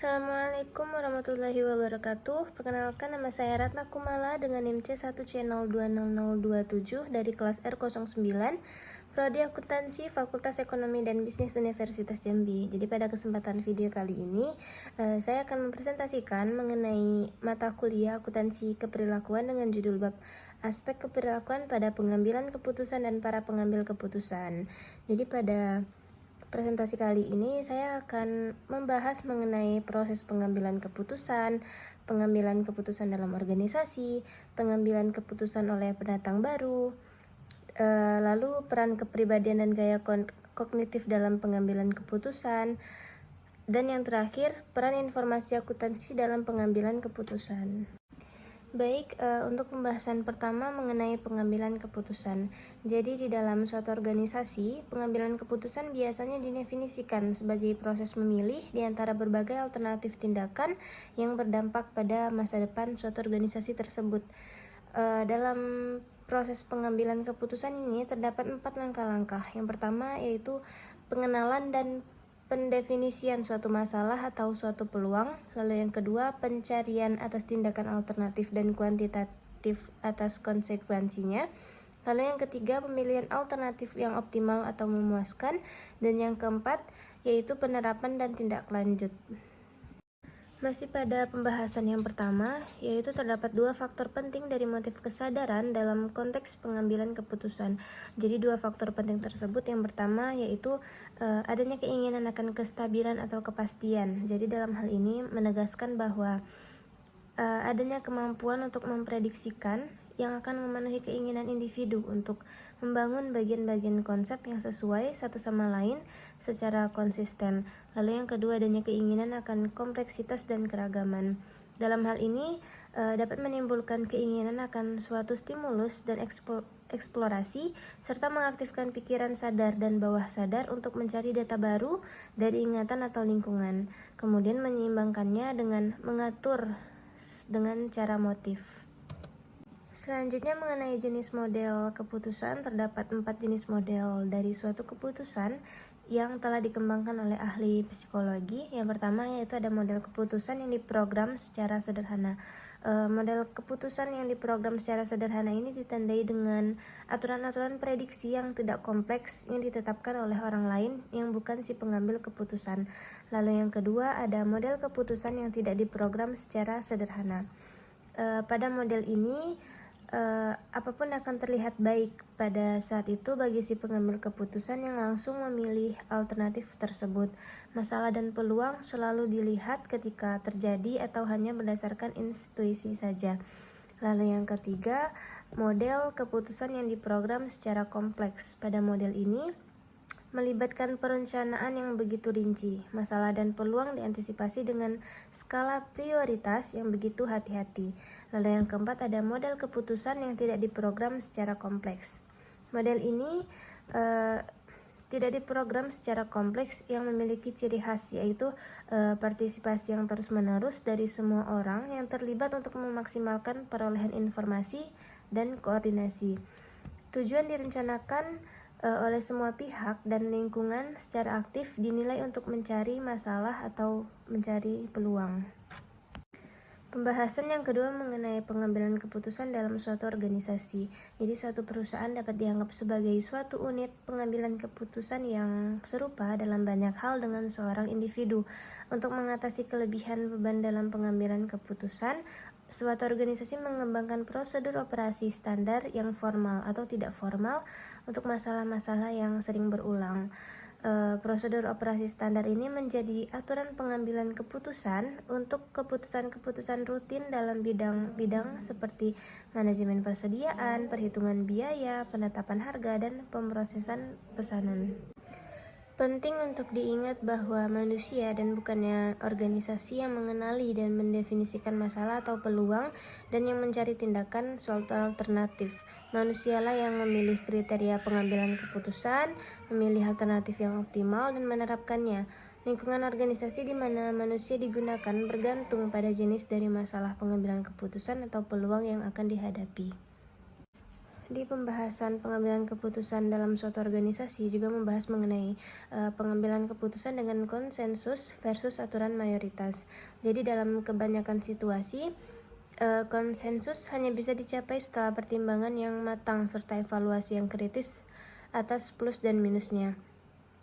Assalamualaikum warahmatullahi wabarakatuh. Perkenalkan, nama saya Ratna Kumala dengan NIM C1C02027 dari kelas R09, Prodi Akuntansi Fakultas Ekonomi dan Bisnis Universitas Jambi. Jadi pada kesempatan video kali ini, saya akan mempresentasikan mengenai mata kuliah akuntansi keperilakuan dengan judul bab aspek keperilakuan pada pengambilan keputusan dan para pengambil keputusan. Jadi pada presentasi kali ini saya akan membahas mengenai proses pengambilan keputusan dalam organisasi, pengambilan keputusan oleh pendatang baru, lalu peran kepribadian dan gaya kognitif dalam pengambilan keputusan, dan yang terakhir peran informasi akuntansi dalam pengambilan keputusan. Baik, untuk pembahasan pertama mengenai pengambilan keputusan. Jadi di dalam suatu organisasi, pengambilan keputusan biasanya didefinisikan sebagai proses memilih di antara berbagai alternatif tindakan yang berdampak pada masa depan suatu organisasi tersebut. Dalam proses pengambilan keputusan ini terdapat 4 langkah-langkah. Yang pertama yaitu pengenalan dan pendefinisian suatu masalah atau suatu peluang. Lalu yang kedua, pencarian atas tindakan alternatif dan kuantitatif atas konsekuensinya. Lalu yang ketiga, pemilihan alternatif yang optimal atau memuaskan. Dan yang keempat, yaitu penerapan dan tindak lanjut. Masih pada pembahasan yang pertama, yaitu terdapat 2 faktor penting dari motif kesadaran dalam konteks pengambilan keputusan. Jadi 2 faktor penting tersebut, yang pertama yaitu adanya keinginan akan kestabilan atau kepastian. Jadi dalam hal ini menegaskan bahwa adanya kemampuan untuk memprediksikan yang akan memenuhi keinginan individu untuk membangun bagian-bagian konsep yang sesuai satu sama lain secara konsisten. Lalu yang kedua, adanya keinginan akan kompleksitas dan keragaman. Dalam hal ini dapat menimbulkan keinginan akan suatu stimulus dan eksplorasi serta mengaktifkan pikiran sadar dan bawah sadar untuk mencari data baru dari ingatan atau lingkungan. Kemudian menyeimbangkannya dengan mengatur dengan cara motif. Selanjutnya mengenai jenis model keputusan, terdapat 4 jenis model dari suatu keputusan yang telah dikembangkan oleh ahli psikologi. Yang pertama yaitu ada model keputusan yang diprogram secara sederhana. Model keputusan yang diprogram secara sederhana ini ditandai dengan aturan-aturan prediksi yang tidak kompleks yang ditetapkan oleh orang lain yang bukan si pengambil keputusan. Lalu yang kedua ada model keputusan yang tidak diprogram secara sederhana. Pada model ini apapun akan terlihat baik pada saat itu bagi si pengambil keputusan yang langsung memilih alternatif tersebut. Masalah dan peluang selalu dilihat ketika terjadi atau hanya berdasarkan intuisi saja. Lalu yang ketiga, model keputusan yang diprogram secara kompleks. Pada model ini melibatkan perencanaan yang begitu rinci. Masalah dan peluang diantisipasi dengan skala prioritas yang begitu hati-hati. Lalu yang keempat ada model keputusan yang tidak diprogram secara kompleks. Model ini tidak diprogram secara kompleks yang memiliki ciri khas yaitu partisipasi yang terus-menerus dari semua orang yang terlibat untuk memaksimalkan perolehan informasi dan koordinasi. Tujuan direncanakan oleh semua pihak dan lingkungan secara aktif dinilai untuk mencari masalah atau mencari peluang. Pembahasan yang kedua mengenai pengambilan keputusan dalam suatu organisasi. Jadi suatu perusahaan dapat dianggap sebagai suatu unit pengambilan keputusan yang serupa dalam banyak hal dengan seorang individu. Untuk mengatasi kelebihan beban dalam pengambilan keputusan, suatu organisasi mengembangkan prosedur operasi standar yang formal atau tidak formal untuk masalah-masalah yang sering berulang. Prosedur operasi standar ini menjadi aturan pengambilan keputusan untuk keputusan-keputusan rutin dalam bidang-bidang seperti manajemen persediaan, perhitungan biaya, penetapan harga, dan pemrosesan pesanan. Penting untuk diingat bahwa manusia dan bukannya organisasi yang mengenali dan mendefinisikan masalah atau peluang dan yang mencari tindakan suatu alternatif. Manusialah yang memilih kriteria pengambilan keputusan, memilih alternatif yang optimal dan menerapkannya. Lingkungan organisasi di mana manusia digunakan bergantung pada jenis dari masalah pengambilan keputusan atau peluang yang akan dihadapi. di pembahasan pengambilan keputusan dalam suatu organisasi juga membahas mengenai pengambilan keputusan dengan konsensus versus aturan mayoritas. Jadi dalam kebanyakan situasi, konsensus hanya bisa dicapai setelah pertimbangan yang matang serta evaluasi yang kritis atas plus dan minusnya.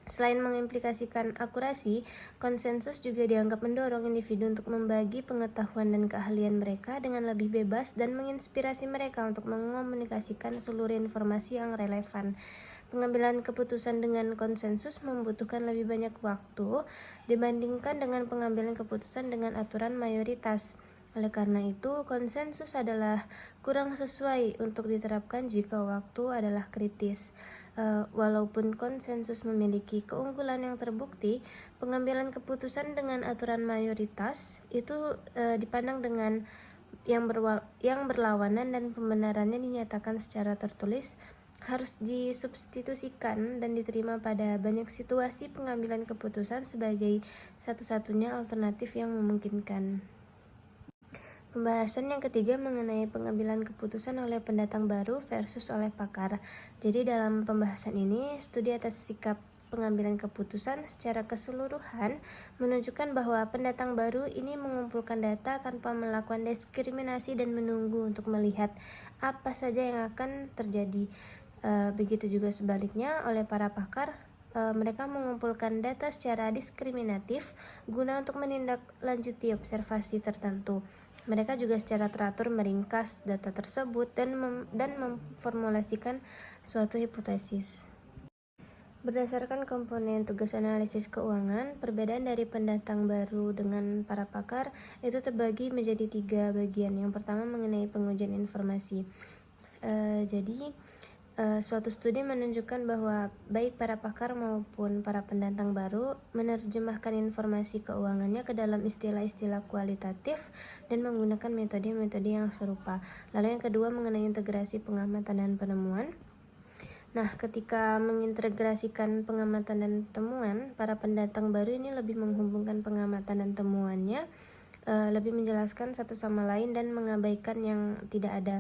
Selain mengimplikasikan akurasi, konsensus juga dianggap mendorong individu untuk membagi pengetahuan dan keahlian mereka dengan lebih bebas dan menginspirasi mereka untuk mengomunikasikan seluruh informasi yang relevan. Pengambilan keputusan dengan konsensus membutuhkan lebih banyak waktu dibandingkan dengan pengambilan keputusan dengan aturan mayoritas. Oleh karena itu, konsensus adalah kurang sesuai untuk diterapkan jika waktu adalah kritis. Walaupun konsensus memiliki keunggulan yang terbukti, pengambilan keputusan dengan aturan mayoritas itu dipandang dengan yang berlawanan dan pembenarannya dinyatakan secara tertulis harus disubstitusikan dan diterima pada banyak situasi pengambilan keputusan sebagai satu-satunya alternatif yang memungkinkan. Pembahasan yang ketiga mengenai pengambilan keputusan oleh pendatang baru versus oleh pakar. Jadi dalam pembahasan ini, studi atas sikap pengambilan keputusan secara keseluruhan menunjukkan bahwa pendatang baru ini mengumpulkan data tanpa melakukan diskriminasi dan menunggu untuk melihat apa saja yang akan terjadi. Begitu juga sebaliknya oleh para pakar, mereka mengumpulkan data secara diskriminatif guna untuk menindaklanjuti observasi tertentu. Mereka juga secara teratur meringkas data tersebut dan memformulasikan suatu hipotesis. Berdasarkan komponen tugas analisis keuangan, perbedaan dari pendatang baru dengan para pakar itu terbagi menjadi 3 bagian. Yang pertama mengenai pengujian informasi. Suatu studi menunjukkan bahwa baik para pakar maupun para pendatang baru menerjemahkan informasi keuangannya ke dalam istilah-istilah kualitatif dan menggunakan metode-metode yang serupa. Lalu yang kedua mengenai integrasi pengamatan dan penemuan. Nah, ketika mengintegrasikan pengamatan dan temuan, para pendatang baru ini lebih menghubungkan pengamatan dan temuannya, lebih menjelaskan satu sama lain dan mengabaikan yang tidak ada.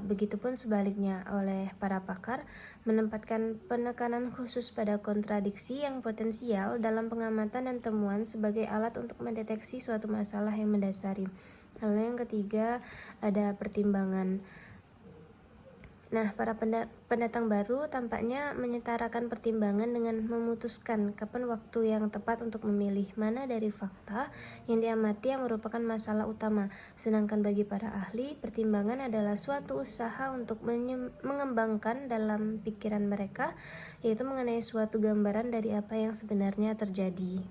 Begitupun sebaliknya oleh para pakar menempatkan penekanan khusus pada kontradiksi yang potensial dalam pengamatan dan temuan sebagai alat untuk mendeteksi suatu masalah yang mendasari. Lalu yang ketiga ada pertimbangan. Nah, para pendatang baru tampaknya menyetarakan pertimbangan dengan memutuskan kapan waktu yang tepat untuk memilih mana dari fakta yang diamati yang merupakan masalah utama. Sedangkan bagi para ahli, pertimbangan adalah suatu usaha untuk mengembangkan dalam pikiran mereka, yaitu mengenai suatu gambaran dari apa yang sebenarnya terjadi.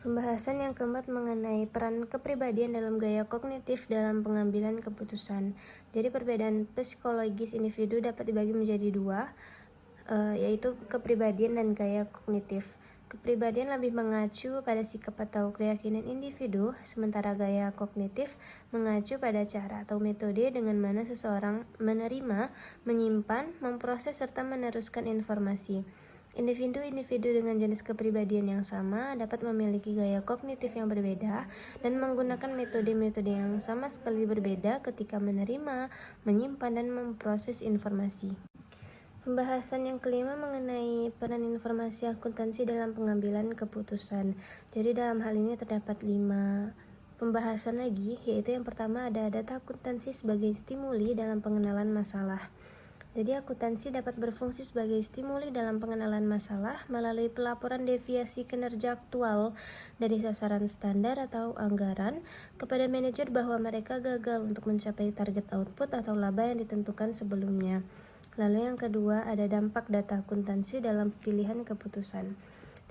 Pembahasan yang keempat mengenai peran kepribadian dalam gaya kognitif dalam pengambilan keputusan. Jadi perbedaan psikologis individu dapat dibagi menjadi 2, yaitu kepribadian dan gaya kognitif. Kepribadian lebih mengacu pada sikap atau keyakinan individu, sementara gaya kognitif mengacu pada cara atau metode dengan mana seseorang menerima, menyimpan, memproses, serta meneruskan informasi. Individu-individu dengan jenis kepribadian yang sama dapat memiliki gaya kognitif yang berbeda dan menggunakan metode-metode yang sama sekali berbeda ketika menerima, menyimpan, dan memproses informasi. Pembahasan yang kelima mengenai peran informasi akuntansi dalam pengambilan keputusan. Jadi dalam hal ini terdapat 5 pembahasan lagi, yaitu yang pertama ada data akuntansi sebagai stimuli dalam pengenalan masalah. Jadi akuntansi dapat berfungsi sebagai stimuli dalam pengenalan masalah melalui pelaporan deviasi kinerja aktual dari sasaran standar atau anggaran kepada manajer bahwa mereka gagal untuk mencapai target output atau laba yang ditentukan sebelumnya. Lalu yang kedua ada dampak data akuntansi dalam pilihan keputusan.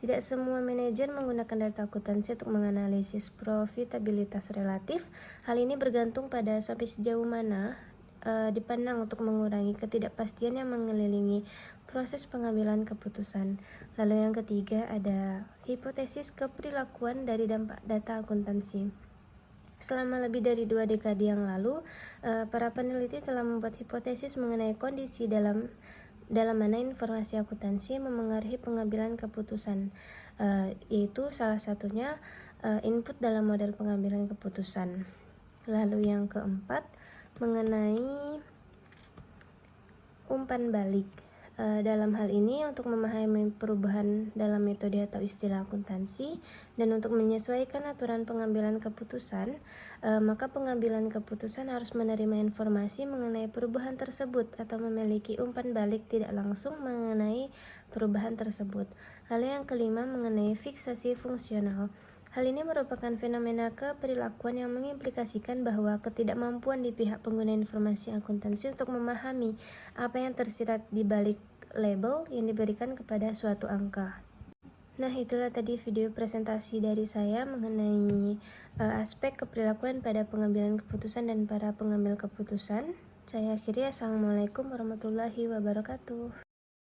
Tidak semua manajer menggunakan data akuntansi untuk menganalisis profitabilitas relatif. Hal ini bergantung pada sampai sejauh mana dipandang untuk mengurangi ketidakpastian yang mengelilingi proses pengambilan keputusan. Lalu yang ketiga ada hipotesis keperilakuan dari dampak data akuntansi. Selama lebih dari 2 dekade yang lalu, para peneliti telah membuat hipotesis mengenai kondisi dalam mana informasi akuntansi memengaruhi pengambilan keputusan, yaitu salah satunya input dalam model pengambilan keputusan. Lalu yang keempat mengenai umpan balik. Dalam hal ini, untuk memahami perubahan dalam metode atau istilah akuntansi dan untuk menyesuaikan aturan pengambilan keputusan, maka pengambilan keputusan harus menerima informasi mengenai perubahan tersebut atau memiliki umpan balik tidak langsung mengenai perubahan tersebut. Lalu yang kelima, mengenai fiksasi fungsional. Hal ini merupakan fenomena keperilakuan yang mengimplikasikan bahwa ketidakmampuan di pihak pengguna informasi akuntansi untuk memahami apa yang tersirat di balik label yang diberikan kepada suatu angka. Nah, itulah tadi video presentasi dari saya mengenai aspek keperilakuan pada pengambilan keputusan dan para pengambil keputusan. Saya akhiri, Assalamualaikum warahmatullahi wabarakatuh.